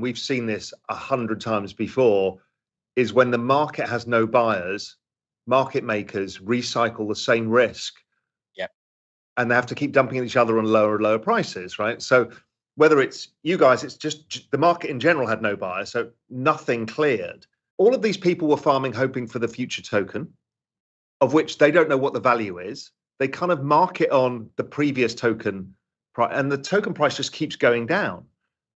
we've seen this 100 times before, is when the market has no buyers, market makers recycle the same risk. Yep. And they have to keep dumping at each other on lower and lower prices, right? So whether it's you guys, it's just the market in general had no buyers, so nothing cleared. All of these people were farming, hoping for the future token, of which they don't know what the value is. They kind of mark it on the previous token price, and the token price just keeps going down.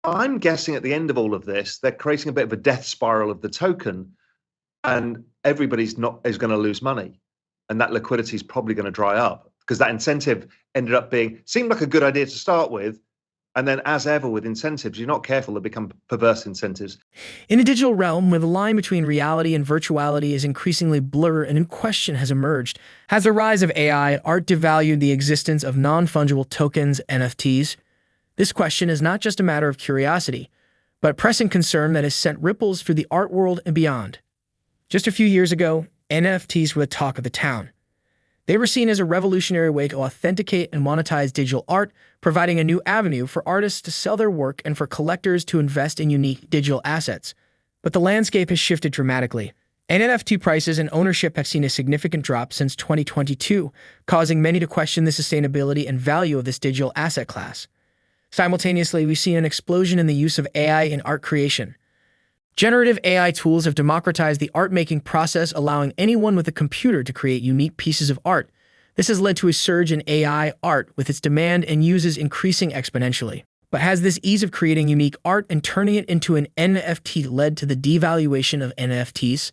I'm guessing at the end of all of this, they're creating a bit of a death spiral of the token, and everybody's going to lose money, and that liquidity is probably going to dry up because that incentive seemed like a good idea to start with. And then, as ever with incentives, you're not careful, they become perverse incentives. In a digital realm where the line between reality and virtuality is increasingly blurred, a new question has emerged. Has the rise of AI and art devalued the existence of non-fungible tokens, NFTs? This question is not just a matter of curiosity, but a pressing concern that has sent ripples through the art world and beyond. Just a few years ago, NFTs were the talk of the town. They were seen as a revolutionary way to authenticate and monetize digital art, providing a new avenue for artists to sell their work and for collectors to invest in unique digital assets. But the landscape has shifted dramatically. NFT prices and ownership have seen a significant drop since 2022, causing many to question the sustainability and value of this digital asset class. Simultaneously, we've seen an explosion in the use of AI in art creation. Generative AI tools have democratized the art-making process, allowing anyone with a computer to create unique pieces of art. This has led to a surge in AI art, with its demand and uses increasing exponentially. But has this ease of creating unique art and turning it into an NFT led to the devaluation of NFTs?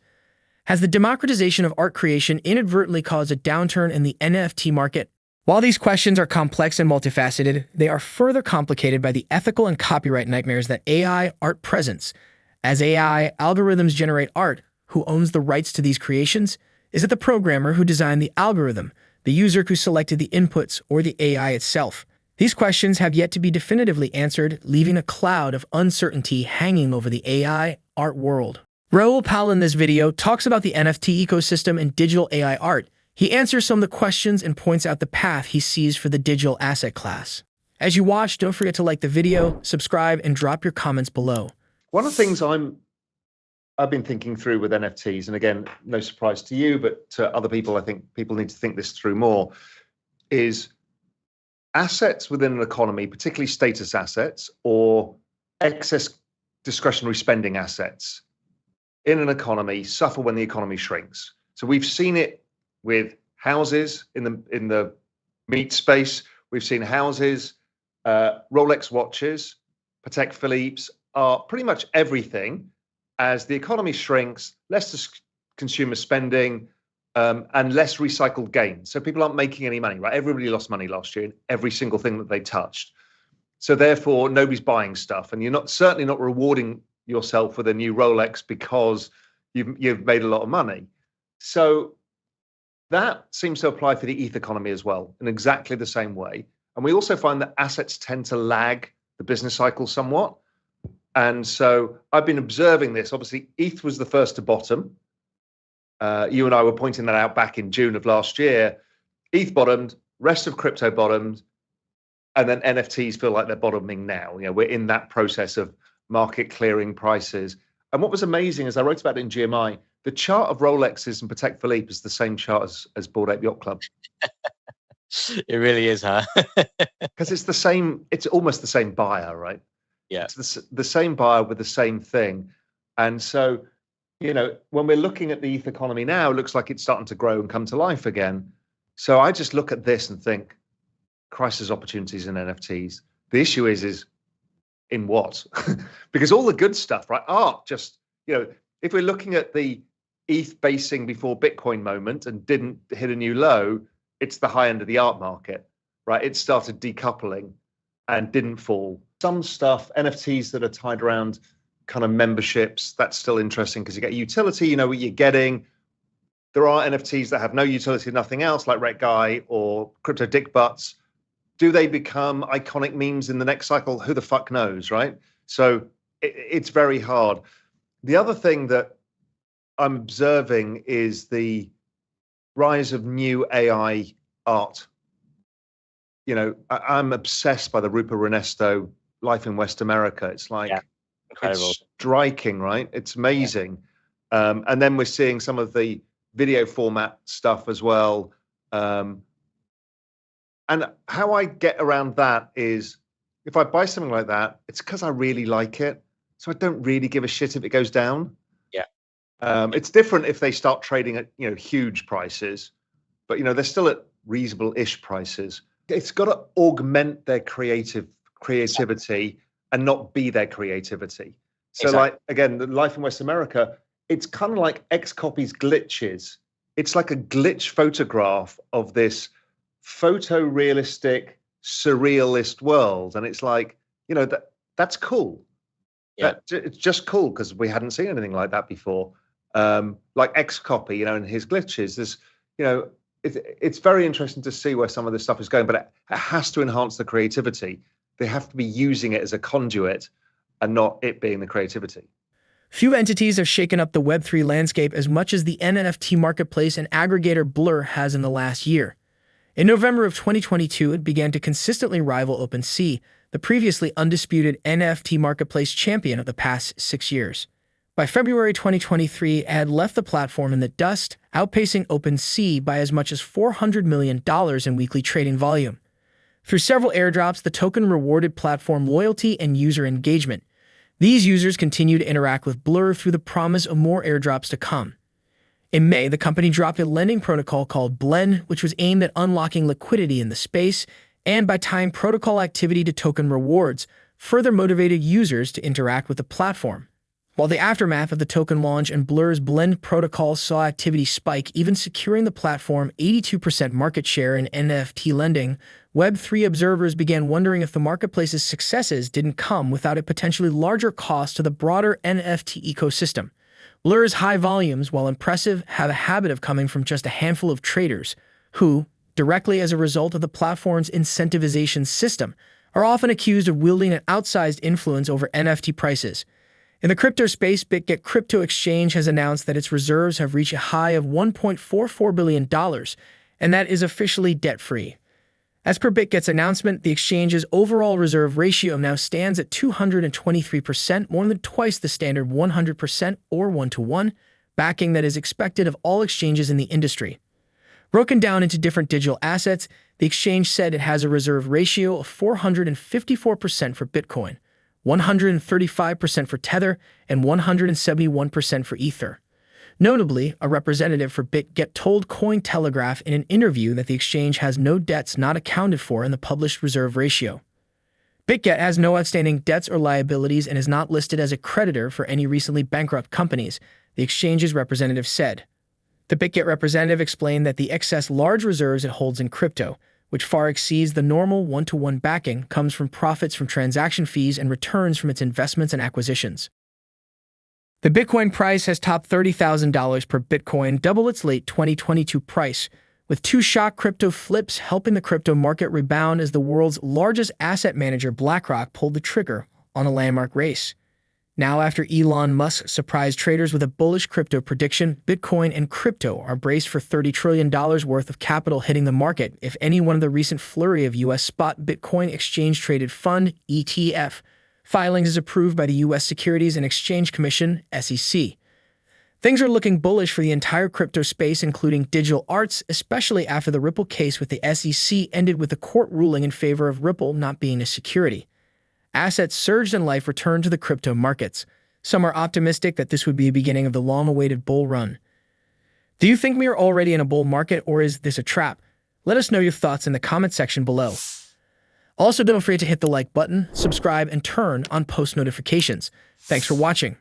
Has the democratization of art creation inadvertently caused a downturn in the NFT market? While these questions are complex and multifaceted, they are further complicated by the ethical and copyright nightmares that AI art presents. As AI algorithms generate art, who owns the rights to these creations? Is it the programmer who designed the algorithm, the user who selected the inputs, or the AI itself? These questions have yet to be definitively answered, leaving a cloud of uncertainty hanging over the AI art world. Raoul in this video talks about the NFT ecosystem and digital AI art. He answers some of the questions and points out the path he sees for the digital asset class. As you watch, don't forget to like the video, subscribe, and drop your comments below. One of the things I've been thinking through with NFTs, and again, no surprise to you, but to other people, I think people need to think this through more, is assets within an economy, particularly status assets or excess discretionary spending assets in an economy, suffer when the economy shrinks. So we've seen it with houses in the meat space. We've seen houses, Rolex watches, Patek Philippe's, are pretty much everything. As the economy shrinks, less consumer spending and less recycled gain. So people aren't making any money, right? Everybody lost money last year in every single thing that they touched. So therefore, nobody's buying stuff, and you're certainly not rewarding yourself with a new Rolex because you've made a lot of money. So that seems to apply for the ETH economy as well, in exactly the same way. And we also find that assets tend to lag the business cycle somewhat. And so I've been observing this. Obviously, ETH was the first to bottom. You and I were pointing that out back in June of last year. ETH bottomed, rest of crypto bottomed, and then NFTs feel like they're bottoming now. You know, we're in that process of market clearing prices. And what was amazing, as I wrote about it in GMI, the chart of Rolexes and Patek Philippe is the same chart as Bored Ape Yacht Club. It really is, huh? Because it's almost the same buyer, right? Yeah. It's the same buyer with the same thing. And so, you know, when we're looking at the ETH economy now, it looks like it's starting to grow and come to life again. So I just look at this and think, crisis opportunities in NFTs. The issue is in what? Because all the good stuff, right? Art, just, you know, if we're looking at the ETH basing before Bitcoin moment and didn't hit a new low, it's the high end of the art market, right? It started decoupling and didn't fall. Some stuff, NFTs that are tied around kind of memberships, that's still interesting because you get utility, you know what you're getting. There are NFTs that have no utility, nothing else, like Red Guy or Crypto Dick Butts. Do they become iconic memes in the next cycle? Who the fuck knows, right? So it's very hard. The other thing that I'm observing is the rise of new AI art. You know, I'm obsessed by the Rupa Ernesto Life in West America. It's like, Incredible. It's striking, right? It's amazing. And then we're seeing some of the video format stuff as well. And how I get around that is if I buy something like that, it's because I really like it. So I don't really give a shit if it goes down. Yeah. It's different if they start trading at, huge prices, but, they're still at reasonable-ish prices. It's got to augment their creativity and not be their creativity. So like, again, the Life in West America, it's kind of like X copies glitches. It's like a glitch photograph of this photorealistic, surrealist world. And it's like, that's cool. Yeah. It's just cool because we hadn't seen anything like that before. Like X copy, and his glitches. There's, it's very interesting to see where some of this stuff is going, but it has to enhance the creativity. They have to be using it as a conduit and not it being the creativity. Few entities have shaken up the Web3 landscape as much as the NFT marketplace and aggregator Blur has in the last year. In November of 2022, it began to consistently rival OpenSea, the previously undisputed NFT marketplace champion of the past 6 years. By February 2023, it had left the platform in the dust, outpacing OpenSea by as much as $400 million in weekly trading volume. Through several airdrops, the token rewarded platform loyalty and user engagement. These users continue to interact with Blur through the promise of more airdrops to come. In May, the company dropped a lending protocol called Blend, which was aimed at unlocking liquidity in the space, and by tying protocol activity to token rewards, further motivated users to interact with the platform. While the aftermath of the token launch and Blur's Blend protocol saw activity spike, even securing the platform 82% market share in NFT lending, Web3 observers began wondering if the marketplace's successes didn't come without a potentially larger cost to the broader NFT ecosystem. Blur's high volumes, while impressive, have a habit of coming from just a handful of traders who, directly as a result of the platform's incentivization system, are often accused of wielding an outsized influence over NFT prices. In the crypto space, BitGet Crypto Exchange has announced that its reserves have reached a high of $1.44 billion, and that is officially debt-free. As per BitGet's announcement, the exchange's overall reserve ratio now stands at 223%, more than twice the standard 100% or 1-to-1 backing that is expected of all exchanges in the industry. Broken down into different digital assets, the exchange said it has a reserve ratio of 454% for Bitcoin, 135% for Tether, and 171% for Ether. Notably, a representative for BitGet told Cointelegraph in an interview that the exchange has no debts not accounted for in the published reserve ratio. BitGet has no outstanding debts or liabilities and is not listed as a creditor for any recently bankrupt companies, the exchange's representative said. The BitGet representative explained that the excess large reserves it holds in crypto, which far exceeds the normal 1-to-1 backing, comes from profits from transaction fees and returns from its investments and acquisitions. The Bitcoin price has topped $30,000 per Bitcoin, double its late 2022 price, with two shock crypto flips helping the crypto market rebound as the world's largest asset manager BlackRock pulled the trigger on a landmark race. Now, after Elon Musk surprised traders with a bullish crypto prediction, Bitcoin and crypto are braced for $30 trillion worth of capital hitting the market if any one of the recent flurry of U.S. spot Bitcoin exchange-traded fund, ETF, filings is approved by the U.S. Securities and Exchange Commission, SEC. Things are looking bullish for the entire crypto space, including digital arts, especially after the Ripple case with the SEC ended with a court ruling in favor of Ripple not being a security. Assets surged and life returned to the crypto markets. Some are optimistic that this would be the beginning of the long-awaited bull run. Do you think we are already in a bull market, or is this a trap? Let us know your thoughts in the comment section below. Also, don't forget to hit the like button, subscribe, and turn on post notifications. Thanks for watching.